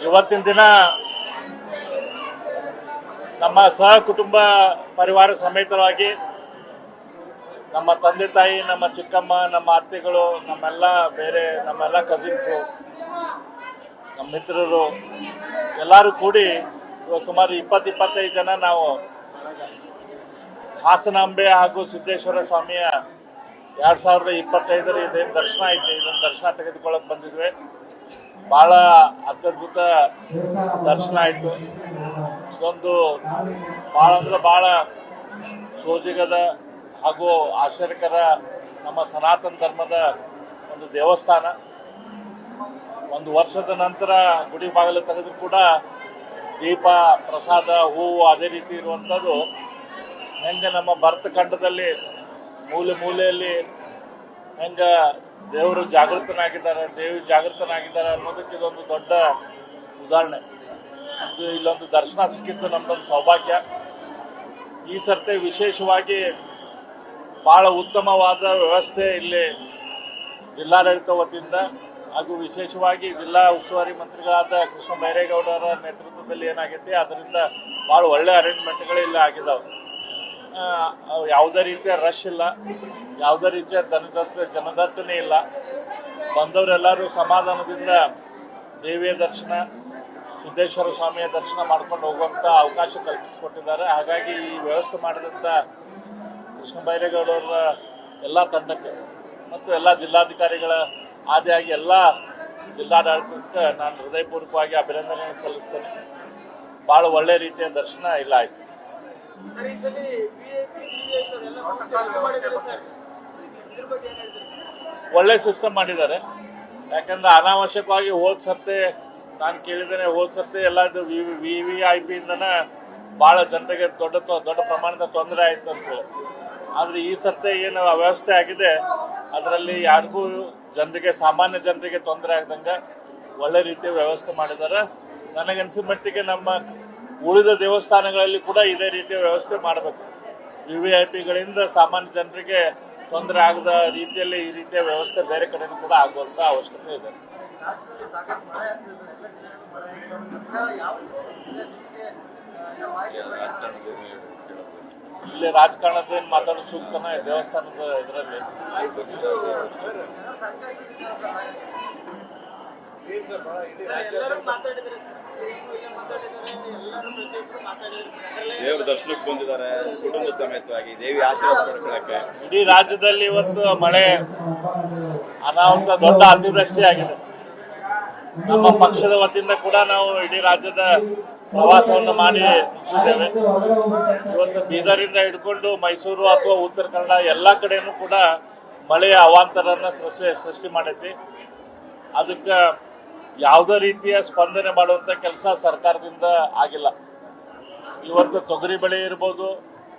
ಇವತ್ತಿನ ದಿನ ನಮ್ಮ ಸಹ ಕುಟುಂಬ ಪರಿವಾರ ಸಮೇತವಾಗಿ ನಮ್ಮ ತಂದೆ ತಾಯಿ, ನಮ್ಮ ಚಿಕ್ಕಮ್ಮ, ನಮ್ಮ ಅತ್ತೆಗಳು, ನಮ್ಮೆಲ್ಲ ಕಸಿನ್ಸು, ನಮ್ಮ ಮಿತ್ರರು ಎಲ್ಲರೂ ಕೂಡಿ ಸುಮಾರು 20-25 ಜನ ನಾವು ಹಾಸನಾಂಬೆ ಹಾಗೂ ಸಿದ್ದೇಶ್ವರ ಸ್ವಾಮಿಯ 2025 ಇದೇನು ದರ್ಶನ ಐತಿ, ಇದನ್ನು ದರ್ಶನ ತೆಗೆದುಕೊಳ್ಳಕ್ಕೆ ಬಂದಿದ್ವಿ. ಭಾಳ ಅತ್ಯದ್ಭುತ ದರ್ಶನ ಆಯಿತು. ಇದೊಂದು ಭಾಳ ಸೋಜಿಗದ ಹಾಗೂ ಆಶ್ಚರ್ಯಕರ ನಮ್ಮ ಸನಾತನ ಧರ್ಮದ ಒಂದು ದೇವಸ್ಥಾನ. ಒಂದು ವರ್ಷದ ನಂತರ ಗುಡಿ ಬಾಗಿಲು ತೆಗೆದು ಕೂಡ ದೀಪ, ಪ್ರಸಾದ, ಹೂವು ಅದೇ ರೀತಿ ಇರುವಂಥದ್ದು ಹೆಂಗೆ ನಮ್ಮ ಭರತಖಂಡದಲ್ಲಿ ಮೂಲೆಯಲ್ಲಿ ಹೆಂಗೆ ದೇವರು ಜಾಗೃತನಾಗಿದ್ದಾರೆ, ದೇವಿ ಜಾಗೃತನಾಗಿದ್ದಾರೆ ಅನ್ನೋದಕ್ಕೆ ಇದೊಂದು ದೊಡ್ಡ ಉದಾಹರಣೆ. ಇಲ್ಲೊಂದು ದರ್ಶನ ಸಿಕ್ಕಿದ್ದು ನಮ್ಮದೊಂದು ಸೌಭಾಗ್ಯ. ಈ ಸರ್ತಿ ವಿಶೇಷವಾಗಿ ಭಾಳ ಉತ್ತಮವಾದ ವ್ಯವಸ್ಥೆ ಇಲ್ಲಿ ಜಿಲ್ಲಾಡಳಿತ ವತಿಯಿಂದ ಹಾಗೂ ವಿಶೇಷವಾಗಿ ಜಿಲ್ಲಾ ಉಸ್ತುವಾರಿ ಮಂತ್ರಿಗಳಾದ ಕೃಷ್ಣ ಬೈರೇಗೌಡರ ನೇತೃತ್ವದಲ್ಲಿ ಏನಾಗೈತಿ, ಅದರಿಂದ ಭಾಳ ಒಳ್ಳೆ ಅರೇಂಜ್ಮೆಂಟ್ಗಳು ಇಲ್ಲಿ ಆಗಿದ್ದಾವೆ. ಯಾವುದೇ ರೀತಿಯ ರಶ್ ಇಲ್ಲ, ಯಾವುದೇ ರೀತಿಯ ಜನದಟ್ಟಣೆ ಇಲ್ಲ. ಬಂದವರೆಲ್ಲರೂ ಸಮಾಧಾನದಿಂದ ದೇವಿಯ ದರ್ಶನ, ಸಿದ್ದೇಶ್ವರ ಸ್ವಾಮಿಯ ದರ್ಶನ ಮಾಡ್ಕೊಂಡು ಹೋಗುವಂಥ ಅವಕಾಶ ಕಲ್ಪಿಸಿಕೊಟ್ಟಿದ್ದಾರೆ. ಹಾಗಾಗಿ ಈ ವ್ಯವಸ್ಥೆ ಮಾಡಿದಂಥ ಕೃಷ್ಣ ಬೈರೇಗೌಡರ ಎಲ್ಲ ತಂಡಕ್ಕೆ ಮತ್ತು ಎಲ್ಲ ಜಿಲ್ಲಾಧಿಕಾರಿಗಳ ಆದಿಯಾಗಿ ಎಲ್ಲ ಜಿಲ್ಲಾಡಳಿತಕ್ಕೆ ನಾನು ಹೃದಯಪೂರ್ವಕವಾಗಿ ಅಭಿನಂದನೆ ಸಲ್ಲಿಸ್ತೇನೆ. ಭಾಳ ಒಳ್ಳೆ ರೀತಿಯ ದರ್ಶನ ಇಲ್ಲ ಆಯಿತು. ಒಳ್ಳೆ ಸಿಸ್ಟಮ್ ಮಾಡಿದ್ದಾರೆ. ಯಾಕಂದ್ರೆ ಅನಾವಶ್ಯಕವಾಗಿ ಹೋದ ಸರ್ತಿ ನಾನು ಕೇಳಿದ್ದೇನೆ, ಹೋದ ಸರ್ತಿ ಎಲ್ಲ VVIP ಇಂದನೇ ಭಾಳ ಜನರಿಗೆ ದೊಡ್ಡ ಪ್ರಮಾಣದ ತೊಂದರೆ ಆಯಿತು ಅಂತೇಳಿ. ಆದರೆ ಈ ಸರ್ತಿ ಏನು ಅವ್ಯವಸ್ಥೆ ಆಗಿದೆ ಅದರಲ್ಲಿ ಯಾರಿಗೂ ಸಾಮಾನ್ಯ ಜನರಿಗೆ ತೊಂದರೆ ಆಗದಂಗೆ ಒಳ್ಳೆ ರೀತಿಯ ವ್ಯವಸ್ಥೆ ಮಾಡಿದ್ದಾರೆ. ನನಗನ್ಸಿದ ಮಟ್ಟಿಗೆ ನಮ್ಮ ಉಳಿದ ದೇವಸ್ಥಾನಗಳಲ್ಲಿ ಕೂಡ ಇದೇ ರೀತಿಯ ವ್ಯವಸ್ಥೆ ಮಾಡಬೇಕು. VVIPಗಳಿಂದ ಸಾಮಾನ್ಯ ಜನರಿಗೆ ತೊಂದರೆ ಆಗದ ರೀತಿಯಲ್ಲಿ ಈ ರೀತಿಯ ವ್ಯವಸ್ಥೆ ಬೇರೆ ಕಡೆನೂ ಕೂಡ ಆಗುವಂಥ ಅವಶ್ಯಕತೆ ಇದೆ. ಇಲ್ಲಿ ರಾಜಕಾರಣದ ಮಾತಾಡೋ ಸೂಕ್ತನ ದೇವಸ್ಥಾನದ ಇದರಲ್ಲಿ ದೇವರ ದರ್ಶನಕ್ಕೆ ಬಂದಿದ್ದಾರೆ ಕುಟುಂಬ ಸಮೇತವಾಗಿ, ದೇವಿ ಆಶೀರ್ವಾದ ಪಡ್ಕೊಳ್ಳಕ್ಕೆ. ಇಡೀ ರಾಜ್ಯದಲ್ಲಿ ಇವತ್ತು ಮಳೆ ಅನಾಹುತ, ದೊಡ್ಡ ಅತಿವೃಷ್ಟಿ ಆಗಿದೆ. ನಮ್ಮ ಪಕ್ಷದ ವತಿಯಿಂದ ಕೂಡ ನಾವು ಇಡೀ ರಾಜ್ಯದ ಪ್ರವಾಸವನ್ನು ಮಾಡಿ ಮುಗಿಸಿದ್ದೇವೆ. ಇವತ್ತು ಬೀದರಿಂದ ಹಿಡ್ಕೊಂಡು ಮೈಸೂರು ಅಥವಾ ಉತ್ತರ ಕನ್ನಡ ಎಲ್ಲ ಕಡೆನೂ ಕೂಡ ಮಳೆಯ ಅವಾಂತರನ ಸೃಷ್ಟಿ ಮಾಡೈತಿ. ಅದಕ್ಕೆ ಯಾವುದೇ ರೀತಿಯ ಸ್ಪಂದನೆ ಮಾಡುವಂಥ ಕೆಲಸ ಸರ್ಕಾರದಿಂದ ಆಗಿಲ್ಲ. ಇವತ್ತು ತೊಗರಿ ಬೆಳೆ ಇರ್ಬೋದು,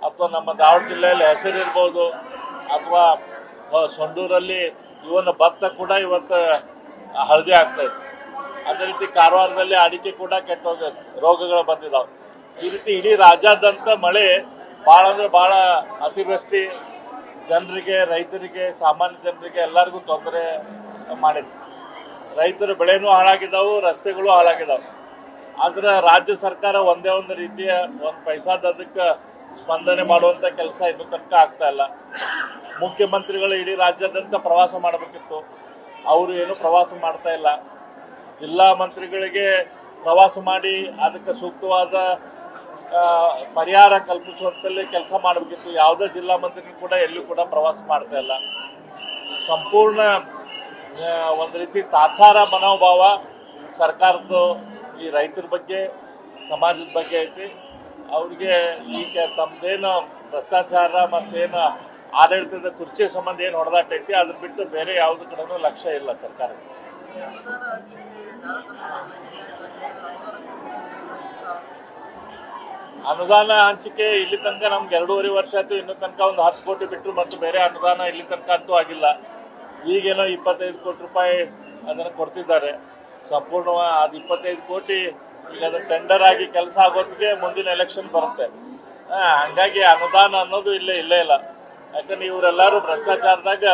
ಅಥವಾ ನಮ್ಮ ದಾವಣ ಜಿಲ್ಲೆಯಲ್ಲಿ ಹೆಸರು ಇರ್ಬೋದು, ಅಥವಾ ಸೊಂಡೂರಲ್ಲಿ ಇವನ್ನ ಭತ್ತ ಕೂಡ ಇವತ್ತು ಹಳದಿ ಆಗ್ತಾ ಇದೆ. ಅದೇ ರೀತಿ ಕಾರವಾರದಲ್ಲಿ ಅಡಿಕೆ ಕೂಡ ಕೆಟ್ಟೋಗ ರೋಗಗಳು ಬಂದಿದ್ದಾವೆ. ಈ ರೀತಿ ಇಡೀ ರಾಜ್ಯಾದ್ಯಂತ ಮಳೆ ಭಾಳ ಅಂದರೆ ಭಾಳ ಅತಿವೃಷ್ಟಿ ಜನರಿಗೆ, ರೈತರಿಗೆ, ಸಾಮಾನ್ಯ ಜನರಿಗೆ ಎಲ್ಲರಿಗೂ ತೊಂದರೆ ಮಾಡಿದೆ. ರೈತರ ಬೆಳೆನೂ ಹಾಳಾಗಿದ್ದಾವೆ, ರಸ್ತೆಗಳು ಹಾಳಾಗಿದ್ದಾವೆ. ಆದ್ರೆ ರಾಜ್ಯ ಸರ್ಕಾರ ಒಂದೇ ಒಂದು ರೀತಿಯ ಒಂದು ಪೈಸಾದಕ್ಕೆ ಸ್ಪಂದನೆ ಮಾಡುವಂಥ ಕೆಲಸ ಇನ್ನೂ ತನಕ ಆಗ್ತಾ ಇಲ್ಲ. ಮುಖ್ಯಮಂತ್ರಿಗಳು ಇಡೀ ರಾಜ್ಯಾದ್ಯಂತ ಪ್ರವಾಸ ಮಾಡಬೇಕಿತ್ತು, ಅವರು ಏನು ಪ್ರವಾಸ ಮಾಡ್ತಾ ಇಲ್ಲ. ಜಿಲ್ಲಾ ಮಂತ್ರಿಗಳಿಗೆ ಪ್ರವಾಸ ಮಾಡಿ ಅದಕ್ಕೆ ಸೂಕ್ತವಾದ ಪರಿಹಾರ ಕಲ್ಪಿಸುವಂತಲ್ಲಿ ಕೆಲಸ ಮಾಡಬೇಕಿತ್ತು. ಯಾವುದೇ ಜಿಲ್ಲಾ ಮಂತ್ರಿ ಕೂಡ ಎಲ್ಲೂ ಕೂಡ ಪ್ರವಾಸ ಮಾಡ್ತಾ ಇಲ್ಲ. ಸಂಪೂರ್ಣ ಒಂದು ರೀತಿ ತಾತ್ಸಾರ ಮನೋಭಾವ ಸರ್ಕಾರದ್ದು ಈ ರೈತರ ಬಗ್ಗೆ, ಸಮಾಜದ ಬಗ್ಗೆ ಐತಿ. ಅವ್ರಿಗೆ ಈಗ ತಮ್ಮದೇನು ಭ್ರಷ್ಟಾಚಾರ ಮತ್ತೇನು ಆಡಳಿತದ ಕುರ್ಚಿ ಸಂಬಂಧ ಏನು ಹೊಡೆದಾಟ ಐತಿ, ಅದ್ರ ಬಿಟ್ಟು ಬೇರೆ ಯಾವ್ದು ಕಡೆನೂ ಲಕ್ಷ್ಯ ಇಲ್ಲ ಸರ್ಕಾರಕ್ಕೆ. ಅನುದಾನ ಹಂಚಿಕೆ ಇಲ್ಲಿ ತನಕ ನಮ್ಗೆ 2.5 ವರ್ಷ ಆಯ್ತು. ಇನ್ನೂ ತನಕ ಒಂದು 10 ಕೋಟಿ ಬಿಟ್ಟರು ಮತ್ತು ಬೇರೆ ಅನುದಾನ ಇಲ್ಲಿ ತನಕ ಅಂತೂ ಆಗಿಲ್ಲ. ಈಗೇನೋ 25 ಕೋಟಿ ರೂಪಾಯಿ ಅದನ್ನು ಕೊಡ್ತಿದ್ದಾರೆ. ಸಂಪೂರ್ಣವಾಗಿ ಅದು 25 ಕೋಟಿ ಈಗ ಅದು ಟೆಂಡರ್ ಆಗಿ ಕೆಲಸ ಆಗೋತ್ತಿಗೆ ಮುಂದಿನ ಎಲೆಕ್ಷನ್ ಬರುತ್ತೆ. ಹಂಗಾಗಿ ಅನುದಾನ ಅನ್ನೋದು ಇಲ್ಲೇ ಇಲ್ಲ. ಯಾಕಂದ್ರೆ ಇವರೆಲ್ಲರೂ ಭ್ರಷ್ಟಾಚಾರದಾಗ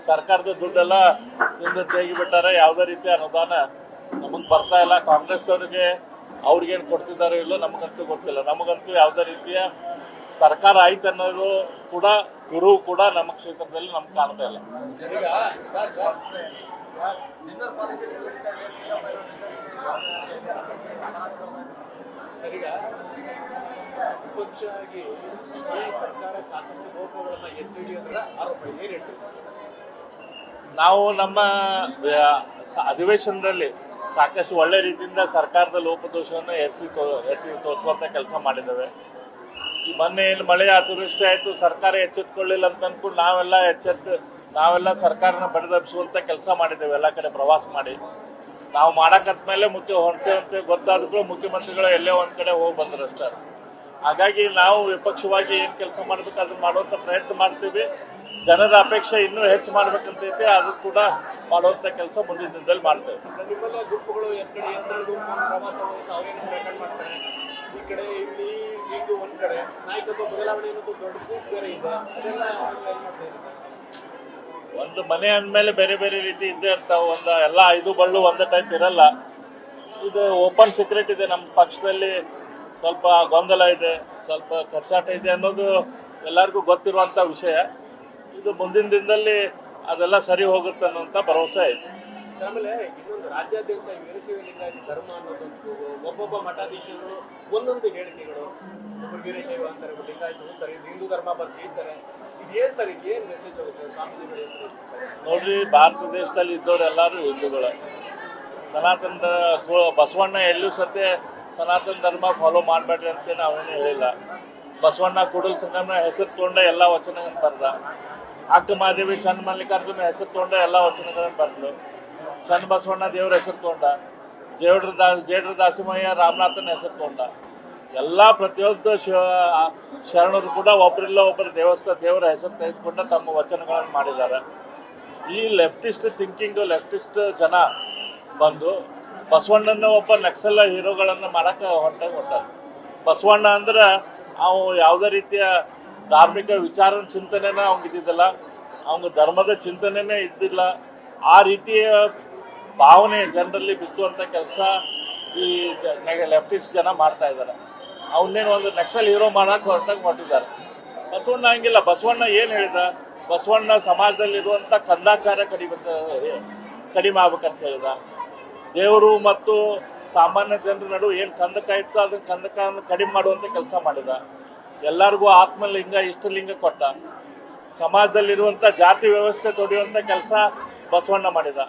ಸರ್ಕಾರದ ದುಡ್ಡೆಲ್ಲ ತಿಂದು ತೆಗಿಬಿಟ್ಟಾರೆ. ಯಾವುದೇ ರೀತಿಯ ಅನುದಾನ ನಮಗೆ ಬರ್ತಾ ಇಲ್ಲ. ಕಾಂಗ್ರೆಸ್ನವ್ರಿಗೆ ಅವ್ರಿಗೇನು ಕೊಡ್ತಿದ್ದಾರೋ ಇಲ್ಲೋ ನಮಗಂತೂ ಗೊತ್ತಿಲ್ಲ. ನಮಗಂತೂ ಯಾವುದೇ ರೀತಿಯ ಸರ್ಕಾರ ಆಯ್ತು ಅನ್ನೋದು ಕೂಡ ಗುರು ಕೂಡ ನಮ್ಮ ಕ್ಷೇತ್ರದಲ್ಲಿ ನಮ್ಗೆ ಕಾಣ್ತಾ ಇಲ್ಲ. ಸರಿಗ ವಿಪಕ್ಷ ಆಗಿ ಸರ್ಕಾರ ಸಾಕಷ್ಟು ಲೋಪಗಳನ್ನ ಎತ್ತಿ ಹಿಡಿಯೋದ್ರ ಆರೋಪ ಇದೆ. ಏನ್ ಹೇಳ್ತೀವಿ? ನಾವು ನಮ್ಮ ಅಧಿವೇಶನದಲ್ಲಿ ಸಾಕಷ್ಟು ಒಳ್ಳೆ ರೀತಿಯಿಂದ ಸರ್ಕಾರದ ಲೋಪದೋಷವನ್ನು ಎತ್ತಿ ತೋರಿಸುವಂತ ಕೆಲಸ ಮಾಡಿದ್ದೇವೆ. ಈ ಮೊನ್ನೆ ಏನು ಮಳೆ ಅತಿವೃಷ್ಟಿ ಆಯಿತು, ಸರ್ಕಾರ ಎಚ್ಚೆತ್ತುಕೊಳ್ಳಿಲ್ಲ ಅಂತ ಅನ್ಕೊಂಡು ನಾವೆಲ್ಲ ಸರ್ಕಾರನ ಬಡಿದಬ್ಬಿಸುವಂತ ಕೆಲಸ ಮಾಡಿದ್ದೇವೆ. ಎಲ್ಲ ಕಡೆ ಪ್ರವಾಸ ಮಾಡಿ ನಾವು ಮಾಡಕತ್ಮೇಲೆ ಹೊಂಟೆ ಗೊತ್ತಾದ್ರು ಮುಖ್ಯಮಂತ್ರಿಗಳು ಎಲ್ಲೇ ಒಂದ್ ಕಡೆ ಹೋಗಿ ಬಂದ್ರು ಅಷ್ಟೇ. ಹಾಗಾಗಿ ನಾವು ವಿಪಕ್ಷವಾಗಿ ಏನ್ ಕೆಲಸ ಮಾಡ್ಬೇಕು ಅದನ್ನ ಮಾಡುವಂತ ಪ್ರಯತ್ನ ಮಾಡ್ತೀವಿ. ಜನರ ಅಪೇಕ್ಷೆ ಇನ್ನೂ ಹೆಚ್ಚು ಮಾಡ್ಬೇಕಂತೈತೆ, ಅದು ಕೂಡ ಮಾಡುವಂತ ಕೆಲಸ ಮುಂದಿನ ದಿನದಲ್ಲಿ ಮಾಡ್ತೇವೆ. ನಿಮ್ಮಲ್ಲ ಗುಂಪುಗಳು ಕಡೆ ಯಂತ್ರ ಗುಂಪು ಪ್ರವಾಸ ಅವ್ರೇನು ರೆಕಾರ್ಡ್ ಮಾಡ್ತಾರೆ. ಈ ಕಡೆ ಇಲ್ಲಿ ಈಗ ಒಂದ್ ಕಡೆ ನಾಯಕತ್ವ ಬದಲಾವಣೆ ಅನ್ನೋದು ದೊಡ್ಡ ಗುಂಪು ಬೇರೆ ಇದೆ. ಅದೆಲ್ಲ ಒಂದು ಮನೆ ಅಂದಮೇಲೆ ಬೇರೆ ಬೇರೆ ರೀತಿ ಇದ್ದೇ ಇರ್ತಾವೆ. ಎಲ್ಲ 5 ಬಳ್ಳು ಒಂದೇ ಟೈಪ್ ಇರಲ್ಲ. ಇದು ಓಪನ್ ಸೀಕ್ರೆಟ್ ಇದೆ. ನಮ್ಮ ಪಕ್ಷದಲ್ಲಿ ಸ್ವಲ್ಪ ಗೊಂದಲ ಇದೆ, ಸ್ವಲ್ಪ ಕಚ್ಚಾಟ ಇದೆ ಅನ್ನೋದು ಎಲ್ಲರಿಗೂ ಗೊತ್ತಿರುವಂತ ವಿಷಯ. ಇದು ಮುಂದಿನ ದಿನದಲ್ಲಿ ಅದೆಲ್ಲ ಸರಿ ಹೋಗುತ್ತೆ ಅನ್ನೋಂಥ ಭರವಸೆ ಐತೆ. ಆಮೇಲೆ ಇನ್ನೊಂದು ರಾಜ್ಯಾದ್ಯಂತ ವೀರಶೈವ ಲಿಂಗಾಯತ ಧರ್ಮ ಅನ್ನೋದೊಂದು ಒಬ್ಬೊಬ್ಬ ಮಠಾಧೀಶರು ಒಂದೊಂದು ಹೇಳಿಕೆಗಳು. ಒಬ್ಬರು ವೀರಶೈವ ಅಂತಾರೆ, ಲಿಂಗಾಯತ ಅಂತಾರೆ, ಹಿಂದೂ ಧರ್ಮ ಬರ್ಸಿ ಇರ್ತಾರೆ. ಇದೇನ್ ಸರ್, ಏನ್ ಮೆಸೇಜ್ ಹೋಗುತ್ತೆ ಸ್ವಾಮೀಜಿಗಳು? ನೋಡ್ರಿ, ಭಾರತ ದೇಶದಲ್ಲಿ ಇದ್ದವರೆಲ್ಲರೂ ಹಿಂದೂಗಳು. ಸನಾತನ ಬಸವಣ್ಣ ಎಲ್ಲೂ ಸತ್ಯ ಸನಾತನ ಧರ್ಮ ಫಾಲೋ ಮಾಡಬೇಡ್ರಿ ಅಂತ ನಾವೇನು ಹೇಳಿಲ್ಲ. ಬಸವಣ್ಣ ಕೂಡಲ ಸಂಗಮನ ಹೆಸರು ತಗೊಂಡ ಎಲ್ಲ ವಚನಗಳನ್ನು ಬರ್ದ. ಅಕ್ಕ ಮಹಾದೇವಿ ಚನ್ನ ಮಲ್ಲಿಕಾರ್ಜುನ ಹೆಸರು ತಗೊಂಡ ಎಲ್ಲ ವಚನಗಳನ್ನು ಬರ್ದು. ಚನ್ನ ಬಸವಣ್ಣ ದೇವ್ರ ಹೆಸರು ತಗೊಂಡ. ಜೇಡ್ರ ದಾಸಿಮಯ್ಯ ರಾಮನಾಥನ ಹೆಸರು ತಗೊಂಡ. ಎಲ್ಲ ಪ್ರತಿಯೊಂದು ಶರಣರು ಕೂಡ ಒಬ್ಬರಿಲ್ಲ ಒಬ್ಬರು ದೇವರ ಹೆಸರು ತೆಗೆದುಕೊಂಡು ತಮ್ಮ ವಚನಗಳನ್ನು ಮಾಡಿದ್ದಾರೆ. ಈ ಲೆಫ್ಟಿಸ್ಟ್ ಥಿಂಕಿಂಗ್, ಲೆಫ್ಟಿಸ್ಟ್ ಜನ ಬಂದು ಬಸವಣ್ಣನ ಒಬ್ಬ ನಕ್ಸಲ್ ಹೀರೋಗಳನ್ನ ಮಾಡಕ್ಕೆ ಹೊಂಟಾಗ ಬಸವಣ್ಣ ಅಂದ್ರೆ ಅವು ಯಾವುದೇ ರೀತಿಯ ಧಾರ್ಮಿಕ ವಿಚಾರ ಚಿಂತನೆನ ಇದ್ದಿದ್ದಿಲ್ಲ, ಅವ್ನ ಧರ್ಮದ ಚಿಂತನೆನೇ ಇದ್ದಿಲ್ಲ. ಆ ರೀತಿಯ ಭಾವನೆ ಜನರಲ್ಲಿ ಬಿತ್ತುವಂತ ಕೆಲಸ ಈ ಲೆಫ್ಟಿಸ್ಟ್ ಜನ ಮಾಡ್ತಾ ಇದ್ದಾರೆ. ಅವನ್ನೇನು ಒಂದು ನಕ್ಸಲ್ ಹೀರೋ ಮಾಡಕ್ಕೆ ಹೊರಟಿದ್ದಾರೆ. ಬಸವಣ್ಣ ಹಂಗಿಲ್ಲ. ಬಸವಣ್ಣ ಏನು ಹೇಳಿದ? ಬಸವಣ್ಣ ಸಮಾಜದಲ್ಲಿರುವಂಥ ಕಂದಾಚಾರ ಕಡಿಮೆ ಆಗ್ಬೇಕಂತ ಹೇಳಿದ. ದೇವರು ಮತ್ತು ಸಾಮಾನ್ಯ ಜನರ ನಡುವೆ ಏನು ಕಂದಕ ಇತ್ತು ಅದನ್ನ ಕಂದಕವನ್ನು ಕಡಿಮೆ ಮಾಡುವಂಥ ಕೆಲಸ ಮಾಡಿದ. ಎಲ್ಲರಿಗೂ ಆತ್ಮಲಿಂಗ ಇಷ್ಟಲಿಂಗ ಕೊಟ್ಟ. ಸಮಾಜದಲ್ಲಿರುವಂಥ ಜಾತಿ ವ್ಯವಸ್ಥೆ ತೊಡೆಯುವಂಥ ಕೆಲಸ ಬಸವಣ್ಣ ಮಾಡಿದ.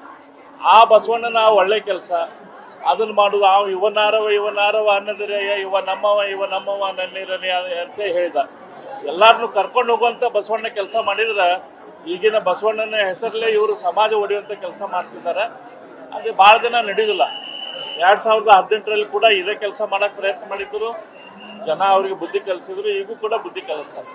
ಆ ಬಸವಣ್ಣನ ಒಳ್ಳೆ ಕೆಲಸ ಅದನ್ನ ಮಾಡುದು. ಇವನಾರವ ಅನ್ನದಿರಯ್ಯ, ಇವ ನಮ್ಮವ ನನ್ನಿರನಿ ಅಂತ ಹೇಳಿದ. ಎಲ್ಲಾರನ್ನು ಕರ್ಕೊಂಡು ಹೋಗುವಂತ ಬಸವಣ್ಣ ಕೆಲಸ ಮಾಡಿದ್ರೆ ಈಗಿನ ಬಸವಣ್ಣನ ಹೆಸರಲ್ಲೇ ಇವರು ಸಮಾಜ ಒಡೆಯುವಂತ ಕೆಲಸ ಮಾಡ್ತಿದ್ದಾರೆ. ಅದು ಬಹಳ ದಿನ ನಡೆಯುದಿಲ್ಲ. 2018ರಲ್ಲಿ ಕೂಡ ಇದೇ ಕೆಲಸ ಮಾಡಕ್ ಪ್ರಯತ್ನ ಮಾಡಿದ್ರು. ಜನ ಅವರಿಗೆ ಬುದ್ಧಿ ಕಲಿಸಿದ್ರು. ಈಗೂ ಕೂಡ ಬುದ್ಧಿ ಕಲಿಸ್ತಾರೆ.